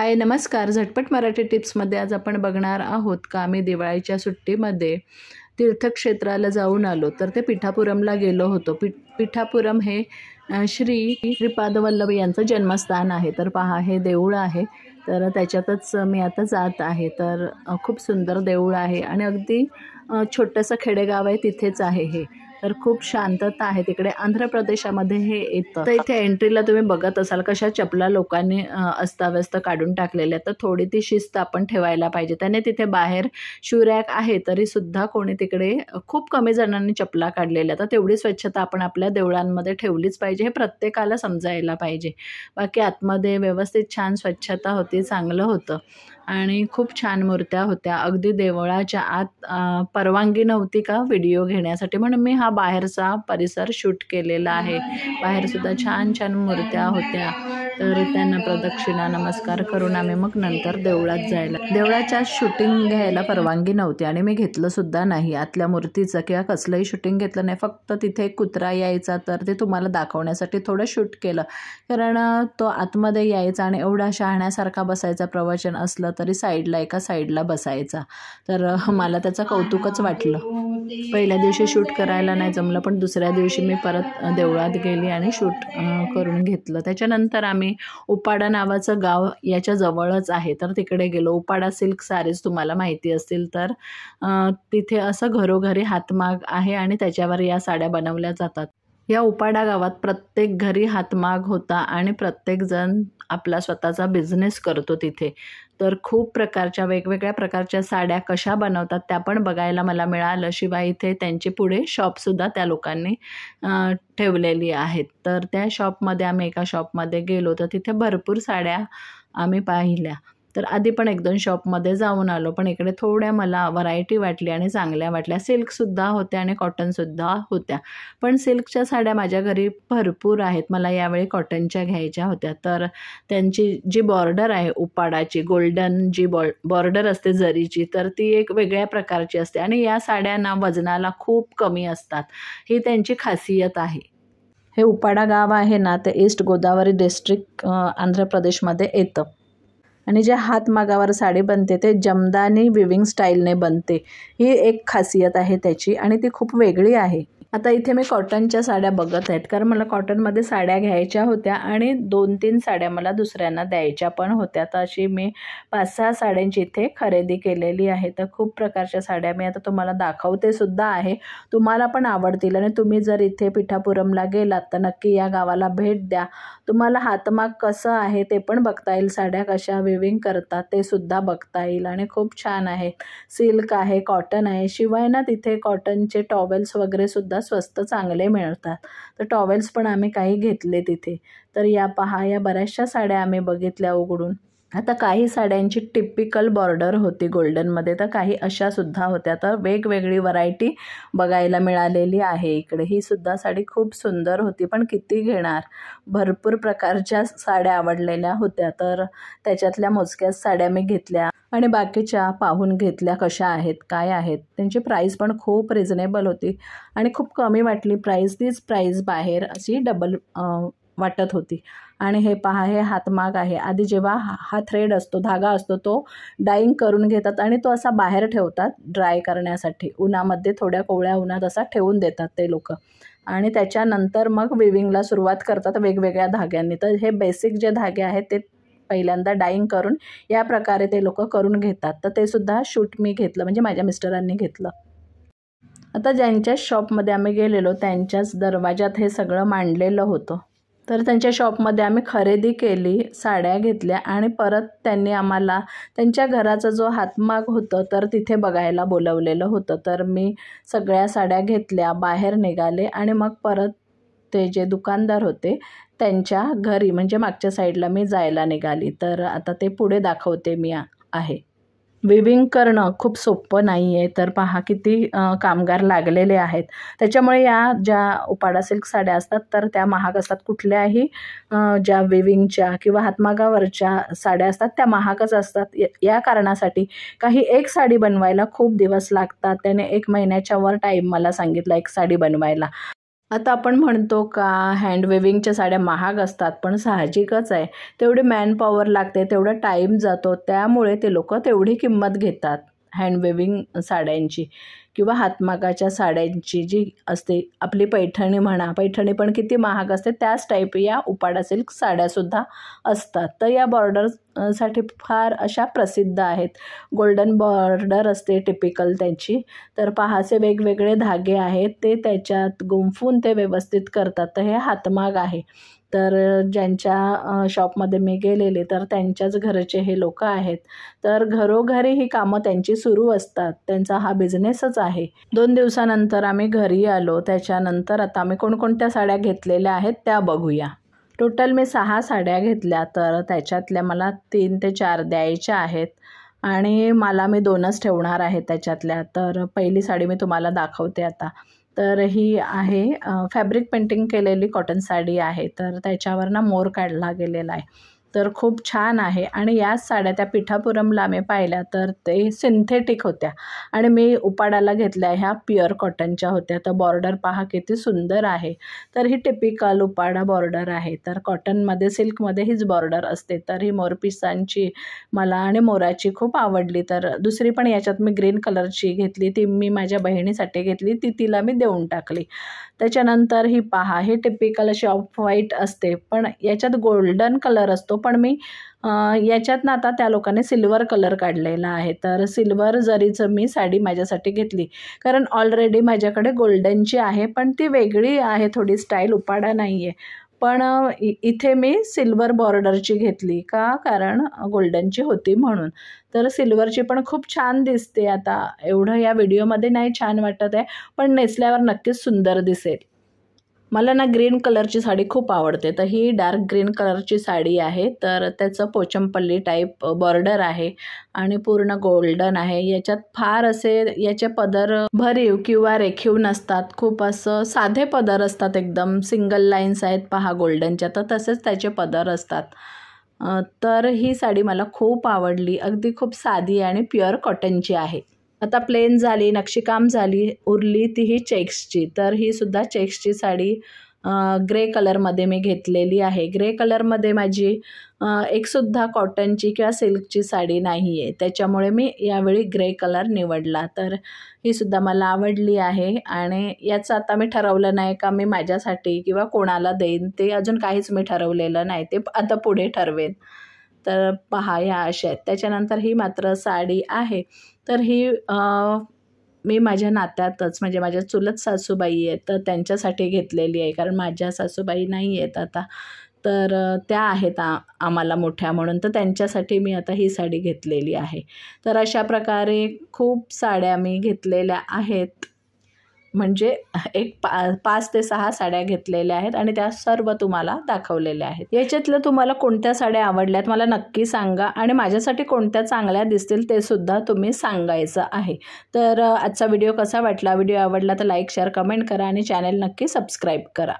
हाय नमस्कार. झटपट मराठी टिप्समध्ये आज आपण बघणार आहोत का आम्ही दिवाळीच्या सुट्टीमध्ये तीर्थक्षेत्राला जाऊन आलो. तर ते पिठापुरमला गेलो होतो. पिठापुरम हे श्री श्रीपाद वल्लभ यांचं जन्मस्थान आहे. तर पहा हे देऊळ आहे. तर त्याच्यातच मी आता जात आहे. तर खूप सुंदर देऊळ आहे आणि अगदी छोटंसं खेडेगाव आहे, तिथेच आहे हे. तर खूप शांतता आहे तिकडे. आंध्र प्रदेशामध्ये हे येतं. तर इथे एंट्रीला तुम्ही बघत असाल कशा चपला लोकांनी अस्ताव्यस्त काढून टाकलेल्या. तर थोडी ती शिस्त आपण ठेवायला पाहिजे. त्याने तिथे बाहेर शू रॅक आहे तरीसुद्धा कोणी तिकडे खूप कमी जणांनी चपला काढलेल्या. तर तेवढी स्वच्छता आपण आपल्या देवळांमध्ये ठेवलीच पाहिजे, हे प्रत्येकाला समजायला पाहिजे. बाकी आतमध्ये व्यवस्थित छान स्वच्छता होती, चांगलं होतं आणि खूप छान मूर्त्या होत्या. अगदी देवळाच्या आत परवानगी नव्हती का व्हिडिओ घेण्यासाठी, म्हणून मी हा बाहेरचा परिसर शूट केलेला आहे. बाहेरसुद्धा छान छान मूर्त्या होत्या. तर त्यांना प्रदक्षिणा नमस्कार करून आम्ही मग नंतर देवळात जायला. देवळाच्या शूटिंग घ्यायला परवानगी नव्हती आणि मी घेतलंसुद्धा नाही. आतल्या मूर्तीचं किंवा कसलंही शूटिंग घेतलं नाही. फक्त तिथे एक कुत्रा यायचा तर ते तुम्हाला दाखवण्यासाठी थोडं शूट केलं. कारण तो आतमध्ये यायचा आणि एवढा शहाण्यासारखा बसायचा. प्रवचन असलं तरी साईडला एका साईडला बसायचा. तर मला त्याचं कौतुकच वाटलं. पहिल्या दिवशी शूट करायला नाही जमलं, पण दुसऱ्या दिवशी मी परत देवळात गेली आणि शूट करून घेतलं. त्याच्यानंतर आम्ही उपाडा नावाचं गाव याच्या जवळच आहे, तर तिकडे गेलो. उपाडा सिल्क सारीज तुम्हाला माहिती असतील तर तिथे असं घरोघरी हातमाग आहे आणि त्याच्यावर या साड्या बनवल्या जातात. या उपाडा गावात प्रत्येक घरी हातमाग होता आणि प्रत्येकजण आपला स्वतःचा बिझनेस करतो तिथे. तर खूप प्रकारच्या वेगवेगळ्या प्रकारच्या साड्या कशा बनवतात त्या पण बघायला मला मिळालं. शिवाय इथे त्यांची पुढे शॉपसुद्धा त्या लोकांनी ठेवलेली आहेत. तर त्या शॉपमध्ये आम्ही एका शॉपमध्ये गेलो तर तिथे भरपूर साड्या आम्ही पाहिल्या. तर आधी पण एक दोन शॉपमध्ये जाऊन आलो, पण इकडे थोड्या मला व्हरायटी वाटली आणि चांगल्या वाटल्या. सिल्कसुद्धा होत्या आणि कॉटनसुद्धा होत्या, पण सिल्कच्या साड्या माझ्या घरी भरपूर आहेत. मला यावेळी कॉटनच्या घ्यायच्या होत्या. तर त्यांची जी बॉर्डर आहे उपाडाची, गोल्डन जी बॉर्डर असते जरीची, तर ती एक वेगळ्या प्रकारची असते आणि या साड्यांना वजनाला खूप कमी असतात. ही त्यांची खासियत आहे. हे उपाडा गाव आहे ना, ते ईस्ट गोदावरी डिस्ट्रिक्ट आंध्र प्रदेशमध्ये येतं. आणि जे हातमागावर साडी बनते ते जमदानी विविंग स्टाईलने बनते. ही एक खासियत आहे त्याची आणि ती खूप वेगळी आहे. आता इथे मी कॉटनच्या साड्या बघत आहेत, कारण मला कॉटनमध्ये साड्या घ्यायच्या होत्या आणि 2-3 साड्या मला दुसऱ्यांना द्यायच्या पण होत्या. तर अशी मी 5-6 साड्यांची इथे खरेदी केलेली आहे. तर खूप प्रकारच्या साड्या मी आता तुम्हाला दाखवते सुद्धा आहे. तुम्हाला पण आवडतील आणि तुम्ही जर इथे पिठापुरमला गेलात तर नक्की या गावाला भेट द्या. तुम्हाला हातमाग कसं आहे ते पण बघता येईल. साड्या कशा विविंग करतात ते सुद्धा बघता येईल आणि खूप छान आहे. सिल्क आहे, कॉटन आहे. शिवाय ना तिथे कॉटनचे टॉवेल्स वगैरे सुद्धा स्वस्त चांगले मिळतात. तर टॉवेल्स पण आम्ही काही घेतले तिथे. तर या पहा, या बऱ्याचशा साड्या आम्ही बघितल्या उघडून. आता काही साड्यांची टिपिकल बॉर्डर होती गोल्डनमध्ये, तर काही अशा सुद्धा होत्या. तर वेगवेगळी व्हरायटी बघायला मिळालेली आहे इकडे. ही सुद्धा साडी खूप सुंदर होती, पण किती घेणार. भरपूर प्रकारच्या साड्या आवडलेल्या होत्या. तर त्याच्यातल्या मोजक्याच साड्या मी घेतल्या आणि बाकीच्या पाहून घेतल्या कशा आहेत, काय आहेत. त्यांची प्राईस पण खूप रिझनेबल होती आणि खूप कमी वाटली प्राईस. तीच प्राईस बाहेर अशी डबल वाटत होती. आणि हे पहा, हे हातमाग आहे. आधी जेव्हा हा थ्रेड असतो, धागा असतो, तो डाईंग करून घेतात आणि तो असा बाहेर ठेवतात ड्राय करण्यासाठी. उन्हामध्ये थोड्या कोवळ्या उन्हात असा ठेवून देतात ते लोक आणि त्याच्यानंतर मग विविंगला सुरुवात करतात वेगवेगळ्या धाग्यांनी. तर हे बेसिक जे धागे आहेत ते पहिल्यांदा डाईंग करून या प्रकारे ते लोक करून घेतात. तर ते सुद्धा शूट मी घेतलं, म्हणजे माझ्या मिस्टरांनी घेतलं. आता ज्यांच्या शॉपमध्ये आम्ही गेलेलो त्यांच्याच दरवाजात हे सगळं मांडलेलं होतं. तर त्यांच्या शॉपमध्ये आम्ही खरेदी केली, साड्या घेतल्या आणि परत त्यांनी आम्हाला त्यांच्या घराचा जो हातमाग होतं तर तिथे बघायला बोलवलेलं होतं. तर मी सगळ्या साड्या घेतल्या, बाहेर निघाले आणि मग परत ते जे दुकानदार होते त्यांच्या घरी, म्हणजे मागच्या साईडला मी जायला निघाली. तर आता ते पुढे दाखवते मी आहे. विविंग करणं खूप सोपं नाही आहे. तर पहा किती कामगार लागलेले आहेत. त्याच्यामुळे या ज्या उपाडा सिल्क साड्या असतात तर त्या महाग असतात. कुठल्याही ज्या विविंगच्या किंवा हातमागावरच्या साड्या असतात त्या महागच असतात. या कारणासाठी काही एक साडी बनवायला खूप दिवस लागतात. त्याने 1 महिन्याच्या वर टाईम मला सांगितला एक साडी बनवायला. आता आपण म्हणतो का हँड वेविंगच्या साड्या महाग असतात, पण साहजिकच आहे, तेवढी मॅनपॉवर लागते, तेवढा टाईम जातो, त्यामुळे ते लोक तेवढी किंमत घेतात हँड वेविंग साड्यांची किंवा हातमागाच्या साड्यांची जी असते. आपली पैठणी म्हणा, पैठणी पण किती महाग असते, त्याच टाईप या उपाडा सिल्क साड्यासुद्धा असतात. तर या बॉर्डरसाठी फार अशा प्रसिद्ध आहेत. गोल्डन बॉर्डर असते टिपिकल त्यांची. तर पहा असे वेगवेगळे धागे आहेत, ते त्याच्यात गुंफून ते व्यवस्थित करतात. तर हे हातमाग आहे. तर ज्यांच्या शॉपमध्ये मी गेलेले तर त्यांच्याच घरचे हे लोक आहेत. तर घरोघरी ही कामं त्यांची सुरू असतात, त्यांचा हा बिझनेसच आहे. 2 दिवसानंतर आम्ही घरी आलो. त्याच्यानंतर आता आम्ही कोणकोणत्या साड्या घेतलेल्या आहेत त्या बघूया. टोटल मी 6 साड्या घेतल्या, तर त्याच्यातल्या मला 3 ते 4 द्यायच्या आहेत आणि मी 2च ठेवणार आहे त्याच्यातल्या. तर पहिली साडी मी तुम्हाला दाखवते आता. तर ही आहे फॅब्रिक पेंटिंग केलेली कॉटन साडी आहे. तर त्याच्यावर मोर काढला गेलेला आहे. तर खूप छान आहे आणि याच साड्या त्या पिठापुरमला आम्ही पाहिल्या तर ते सिंथेटिक होत्या आणि मी उपाडाला घेतल्या ह्या प्युअर कॉटनच्या होत्या. तर बॉर्डर पहा किती सुंदर आहे. तर ही टिपिकल उपाडा बॉर्डर आहे. तर कॉटनमध्ये सिल्कमध्ये हीच बॉर्डर असते. तर ही मोरपिसांची मला आणि मोराची खूप आवडली. तर दुसरी पण याच्यात मी ग्रीन कलरची घेतली, ती मी माझ्या बहिणीसाठी घेतली, ती तिला मी देऊन टाकली. त्याच्यानंतर ही पहा, ही टिपिकल अशी ऑफ व्हाईट असते, पण याच्यात गोल्डन कलर असतो, पण मी याच्यात आता त्या लोकांनी सिल्वर कलर काढलेला आहे. तर सिल्वर जरीचं मी साडी माझ्यासाठी घेतली, कारण ऑलरेडी माझ्याकडे गोल्डनची आहे, पण ती वेगळी आहे, थोडी स्टाईल उपाडा नाही आहे. पण इथे मी सिल्वर बॉर्डरची घेतली का, कारण गोल्डनची होती म्हणून. तर सिल्वरची पण खूप छान दिसते. आता एवढं या व्हिडिओमध्ये नाही छान वाटत आहे, पण नेसल्यावर नक्कीच सुंदर दिसेल. मला ग्रीन कलरची साडी खूप आवडते. तर ही डार्क ग्रीन कलरची साडी आहे. तर त्याचं पोचमपल्ली टाईप बॉर्डर आहे आणि पूर्ण गोल्डन आहे. याच्यात फार असे याचे पदर भरीव किंवा रेखीव नसतात, खूप असं साधे पदर असतात, एकदम सिंगल लाईन्स आहेत पहा गोल्डनच्या, तर तसेच त्याचे पदर असतात. तर ही साडी मला खूप आवडली. अगदी खूप साधी आणि प्युअर कॉटनची आहे. आता प्लेन झाली, नक्षीकाम झाली, उरली ती ही चेक्सची. तर ही सुद्धा चेक्सची साडी ग्रे कलरमध्ये मी घेतलेली आहे. ग्रे कलरमध्ये माझी एकसुद्धा कॉटनची किंवा सिल्कची साडी नाही आहे, त्याच्यामुळे मी यावेळी ग्रे कलर निवडला. तर ही सुद्धा मला आवडली आहे आणि याचं आता मी ठरवलं नाही का मी माझ्यासाठी किंवा कोणाला देईन, ते अजून काहीच मी ठरवलेलं नाही, ते आता पुढे ठरवेन. तर पहा ह्या अशा आहेत. त्याच्यानंतर ही मात्र साडी आहे. तर ही मी माझ्या नात्यातच, म्हणजे माझ्या चुलत सासूबाई आहेत, तर त्यांच्यासाठी घेतलेली आहे, कारण माझ्या सासूबाई नाही आहेत आता. तर त्या आहेत आम्हाला मोठ्या म्हणून, तर त्यांच्यासाठी मी आता ही साडी घेतलेली आहे. तर अशा प्रकारे खूप साड्या मी घेतलेल्या आहेत, म्हणजे 5 ते 6 साड्या घेतलेल्या आहेत आणि त्या सर्व तुम्हाला दाखवलेल्या आहेत. याच्यातलं तुम्हाला कोणत्या साड्या आवडल्यात मला नक्की सांगा आणि माझ्यासाठी कोणत्या चांगल्या दिसतील ते सुद्धा तुम्ही सांगायचं आहे. तर आजचा व्हिडिओ कसा वाटला? व्हिडिओ आवडला तर लाईक, शेअर, कमेंट करा आणि चॅनल नक्की सबस्क्राईब करा.